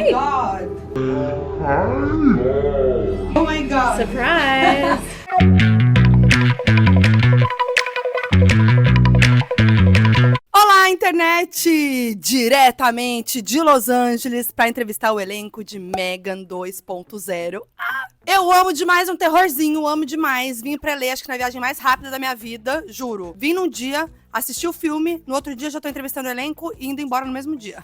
my god! Oh my god! Surprise! Olá, internet! Diretamente de Los Angeles para entrevistar o elenco de M3GAN 2.0. Eu amo demais um terrorzinho, amo demais. Vim pra ler, acho que na viagem mais rápida da minha vida, juro. Vim num dia, assisti o filme, no outro dia já tô entrevistando o elenco e indo embora no mesmo dia.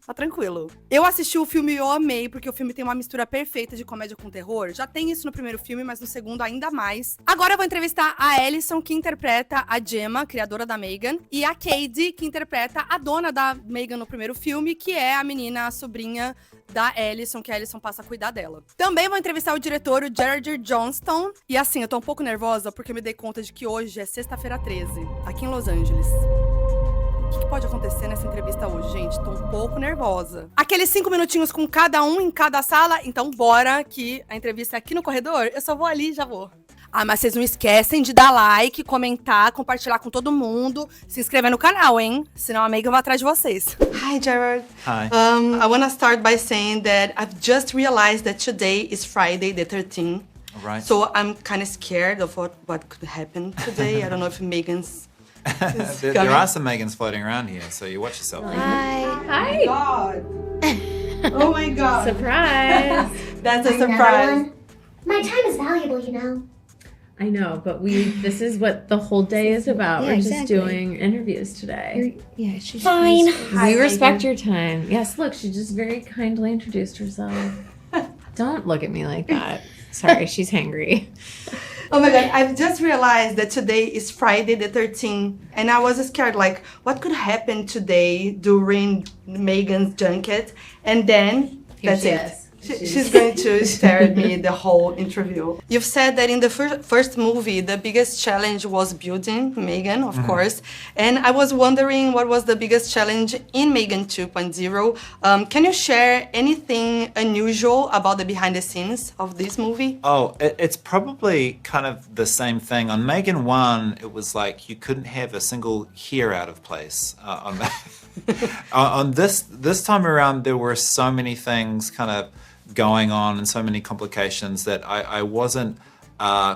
Tá tranquilo. Eu assisti o filme e eu amei, porque o filme tem uma mistura perfeita de comédia com terror. Já tem isso no primeiro filme, mas no segundo ainda mais. Agora eu vou entrevistar a Allison, que interpreta a Gemma, criadora da M3GAN, e a Katie, que interpreta a dona da M3GAN no primeiro filme, que é a menina, a sobrinha da Allison, que a Allison passa a cuidar dela. Também vou entrevistar o diretor, o Gerard Johnson. E assim, eu tô um pouco nervosa, porque eu me dei conta de que hoje é sexta-feira 13, aqui em Los Angeles. O que pode acontecer nessa entrevista hoje, gente? Tô um pouco nervosa. Aqueles 5 minutinhos com cada um em cada sala, então bora que a entrevista é aqui no corredor. Eu só vou ali e já vou. Ah, mas vocês não esquecem de dar like, comentar, compartilhar com todo mundo, se inscrever no canal, hein? Senão a M3GAN vai atrás de vocês. Hi, Gerard. Hi. I want to start by saying that I've just realized that today is Friday the 13th. Right. So I'm kind of scared of what could happen today. I don't know if M3GAN's there are some M3GANs floating around here, so you watch yourself. Hi. Oh my god. Oh my god. Surprise! That's a surprise. My time is valuable, you know. I know, but this is what the whole day is about. Yeah, We're just exactly. doing interviews today. Yeah, she's fine. We respect your time. Yes, look, she just very kindly introduced herself. Don't look at me like that. Sorry, she's hangry. Oh my god, I've just realized that today is Friday the 13th, and I was scared, like, what could happen today during M3GAN's junket? And then, that's she it. is. She's going to stare at me the whole interview. You've said that in the first movie, the biggest challenge was building M3GAN, of course. And I was wondering what was the biggest challenge in M3GAN 2.0. Can you share anything unusual about the behind the scenes of this movie? Oh, it's probably kind of the same thing. On M3GAN 1, it was like you couldn't have a single hair out of place. On this time around, there were so many things kind of going on and so many complications that I wasn't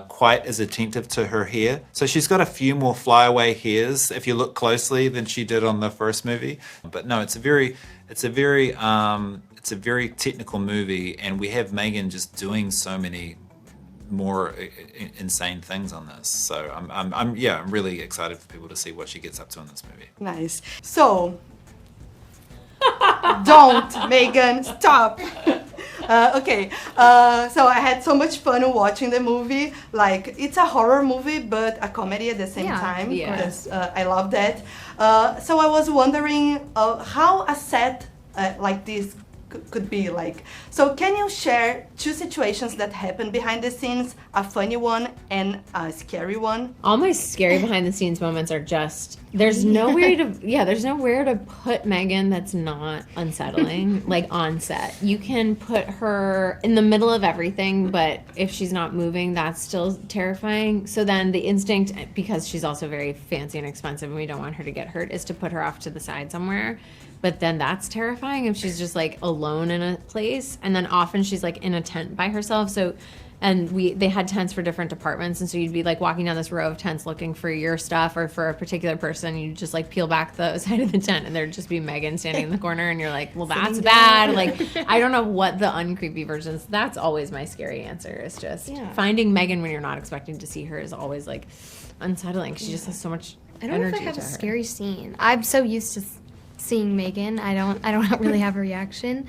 quite as attentive to her hair. So she's got a few more flyaway hairs if you look closely than she did on the first movie. But no, it's a very technical movie, and we have M3GAN just doing so many more insane things on this. So I'm really excited for people to see what she gets up to in this movie. Nice. So, don't, M3GAN, stop. Okay, so I had so much fun watching the movie. Like, it's a horror movie, but a comedy at the same time. Yeah. Because, I love that. So I was wondering how a set like this could be like. So can you share 2 situations that happened behind the scenes, a funny one and a scary one? All my scary behind the scenes moments are just there's nowhere to put M3GAN that's not unsettling, like on set. You can put her in the middle of everything, but if she's not moving, that's still terrifying. So then the instinct, because she's also very fancy and expensive and we don't want her to get hurt, is to put her off to the side somewhere. But then that's terrifying if she's just like alone in a place. And then often she's like in a tent by herself. So, and they had tents for different departments. And so you'd be like walking down this row of tents looking for your stuff or for a particular person. You just like peel back the side of the tent and there'd just be M3GAN standing in the corner. And you're like, well, that's bad. Like, I don't know what the uncreepy versions. That's always my scary answer. Is just finding M3GAN when you're not expecting to see her is always like unsettling. She just has so much energy. I don't know if I have a scary scene. I'm so used to seeing M3GAN. I don't really have a reaction.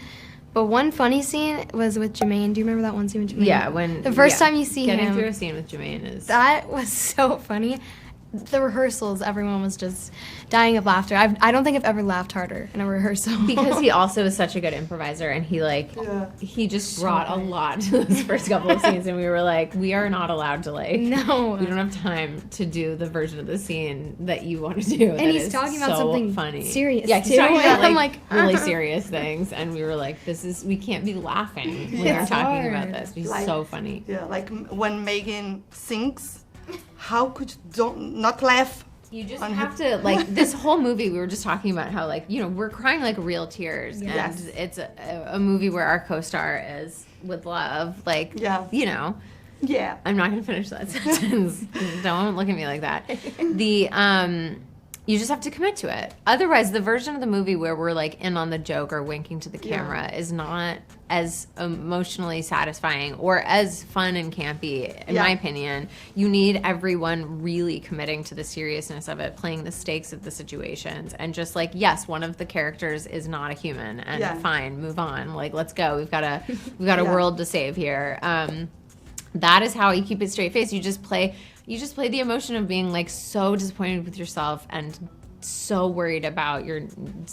But one funny scene was with Jermaine. Do you remember that one scene with Jermaine? Yeah, when the first time you see getting him. through a scene with Jermaine is That was so funny. The rehearsals, everyone was just dying of laughter. I don't think I've ever laughed harder in a rehearsal. because he also is such a good improviser, and he just brought a lot to those first couple of scenes, and we were like, we are not allowed to we don't have time to do the version of the scene that you want to do. And he's talking about something funny, serious. Yeah, he's talking about I'm like really serious things, and we were like, we can't be laughing when we're talking about this. He's so funny. Yeah, like when M3GAN sings, how could you not laugh You just have to, like, this whole movie, we were just talking about how, like, you know, we're crying like real tears. Yes. And it's a movie where our co-star is with love. Like, you know. Yeah. I'm not going to finish that sentence. Don't look at me like that. You just have to commit to it. Otherwise, the version of the movie where we're like in on the joke or winking to the camera is not as emotionally satisfying or as fun and campy, in my opinion. You need everyone really committing to the seriousness of it, playing the stakes of the situations, and just like, yes, one of the characters is not a human, and fine, move on. Like, let's go. We've got a world to save here. That is how you keep a straight face. You just play the emotion of being like so disappointed with yourself and so worried about your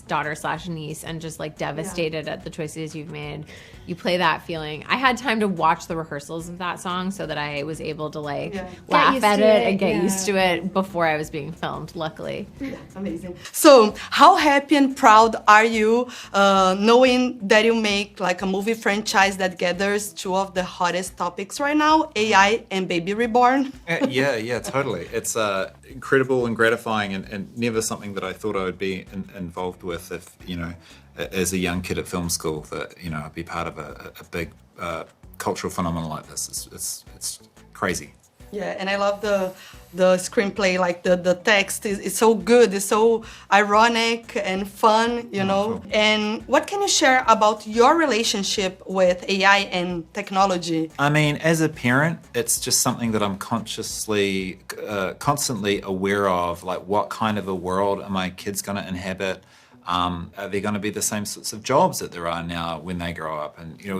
daughter/niece and just like devastated at the choices you've made. You play that feeling. I had time to watch the rehearsals of that song so that I was able to like laugh at it and get used to it before I was being filmed, luckily. Amazing. So how happy and proud are you knowing that you make like a movie franchise that gathers two of the hottest topics right now, AI and baby reborn? Yeah, totally. It's incredible and gratifying, and never something that I thought I would be involved with if, you know, as a young kid at film school, that, you know, I'd be part of a big cultural phenomenon like this. It's crazy. Yeah, and I love the screenplay, like the text is so good, it's so ironic and fun, you know. And what can you share about your relationship with AI and technology? I mean, as a parent, it's just something that I'm consciously, constantly aware of, like what kind of a world are my kids going to inhabit? Are there going to be the same sorts of jobs that there are now when they grow up? And, you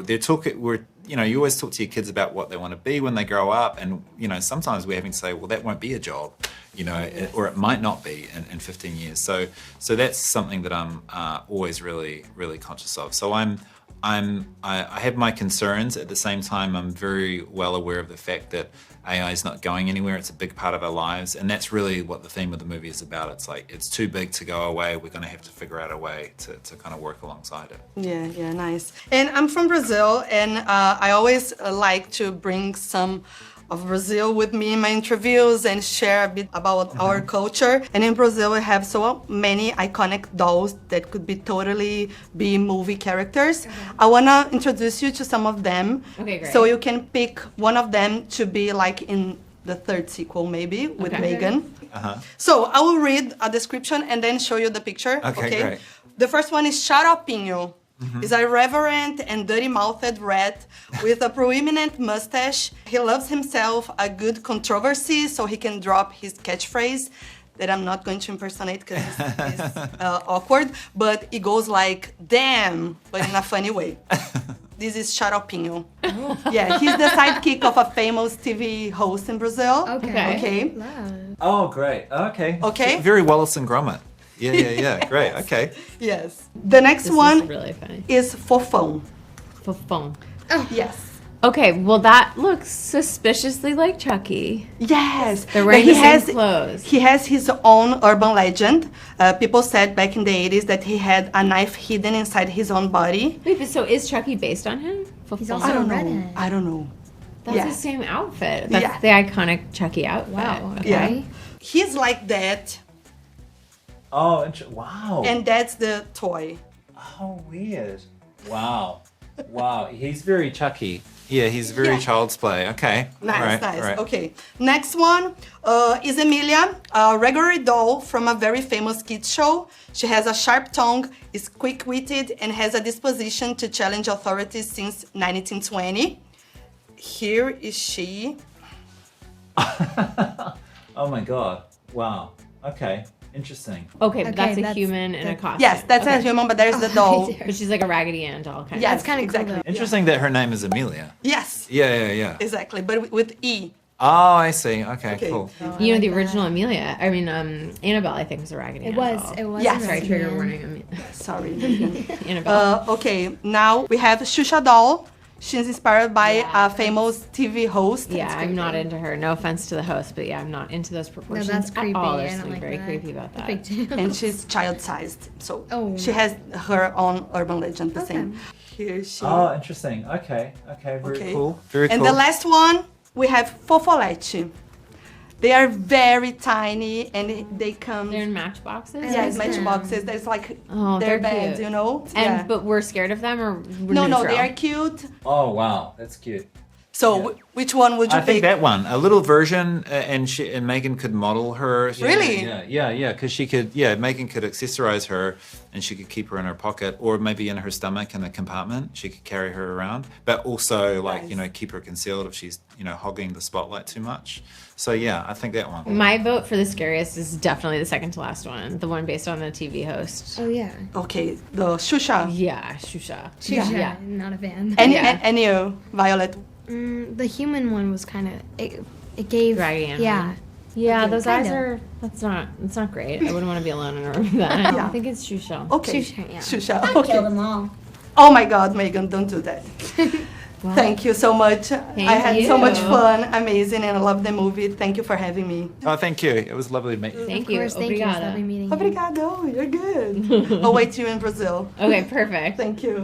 know, you always talk to your kids about what they want to be when they grow up. And, you know, sometimes we're having to say, well, that won't be a job, you know, or it might not be in 15 years. So that's something that I'm always really, really conscious of. So I have my concerns. At the same time, I'm very well aware of the fact that AI is not going anywhere. It's a big part of our lives. And that's really what the theme of the movie is about. It's like, it's too big to go away. We're going to have to figure out a way to kind of work alongside it. Yeah, nice. And I'm from Brazil, and I always like to bring some of Brazil with me in my interviews and share a bit about our culture. And in Brazil, we have so many iconic dolls that could be movie characters. I wanna introduce you to some of them. Okay, great. So you can pick one of them to be like in the third sequel, maybe, with M3GAN. So I will read a description and then show you the picture. Okay, great. The first one is Xaropinho. He's a irreverent and dirty-mouthed rat with a prominent mustache. He loves himself a good controversy, so he can drop his catchphrase that I'm not going to impersonate because it's awkward, but it goes like, damn, but in a funny way. This is Xaropinho. Yeah, he's the sidekick of a famous TV host in Brazil. Okay. Oh, great. Okay. Okay. Very Wallace and Gromit. Yeah. Great. Okay. Yes. The next one is really funny. is Fofão. Fofão. Yes. Okay, well that looks suspiciously like Chucky. Yes. They're wearing the same clothes. He has his own urban legend. People said back in the 80s that he had a knife hidden inside his own body. Wait, but so is Chucky based on him? He's Fofão? also a redhead. I don't know. That's Yeah. the same outfit. That's the iconic Chucky outfit. Wow. Okay. Yeah. He's like that, Oh, wow. and that's the toy. Oh, weird. Wow. He's very Chucky. Yeah, he's very child's play. Okay. Nice. Right. Okay. Next one is Emilia, a regular doll from a very famous kids show. She has a sharp tongue, is quick-witted, and has a disposition to challenge authorities since 1920. Here is she. Oh my God. Wow. Okay. Interesting. Okay, but that's a that's- human in a costume. Yes, that's a human, but there's the doll. But she's like a Raggedy Ann doll kind Yes, That's kinda cool, exactly. though. Interesting that her name is Amelia. Yes, Yeah. exactly, but with E. Oh, I see. Okay, Okay. cool. of. You know, the original Amelia, Annabelle, I think, was a Raggedy Ann It was. doll. It was. Yes. Sorry, trigger Raggedy Ann. warning. Sorry. Annabelle. Okay, now we have Xuxa doll. She's inspired by a famous TV host. Yeah, It's I'm creepy. not into her. No offense to the host, but yeah, I'm not into those No, proportions that's creepy. at all. I There's don't something like very that. creepy about that. Big deal. And she's child-sized, so Oh. she has her own urban legend, the Okay. same. Here she. Oh, interesting. Okay. Very Okay. cool. Very And cool. the last one, we have Fofolete. They are very tiny and they come. They're in matchboxes. Yes, like them. matchboxes. There's like Oh, they're they're beds, cute. you know. And but we're scared of them, or we're no, neutral? they are cute. Oh wow, that's cute. So which one would you I pick? think that one, a little version, and Megan could model her. Really? Yeah, because she could. Megan could accessorize her, and she could keep her in her pocket, or maybe in her stomach in a compartment. She could carry her around, but also Nice. keep her concealed if she's hogging the spotlight too much. So yeah, I think that one. My vote for the scariest is definitely the second to last one, the one based on the TV host. Oh yeah. Okay, the Shusha. Yeah, Shusha. Shusha, Yeah. not a fan. And you, Violet. The human one was kind of it gave Raggedy Ann yeah. one. Yeah, those eyes Kinda. are. That's not great. I wouldn't want to be alone in a room with that. Yeah. I think it's Shusha. Okay, Shusha, yeah. Shusha. Kill Okay. them all. Oh my God, Megan, don't do that. Thank you so much. I had so much you. fun, amazing, and I love the movie. Thank you for having me. Oh, thank you. It was lovely to meet you. Thank Of you. course, thank you. It was Obrigada. lovely meeting you. Obrigado, you're good. I'll wait to you in Brazil. Okay, perfect. Thank you.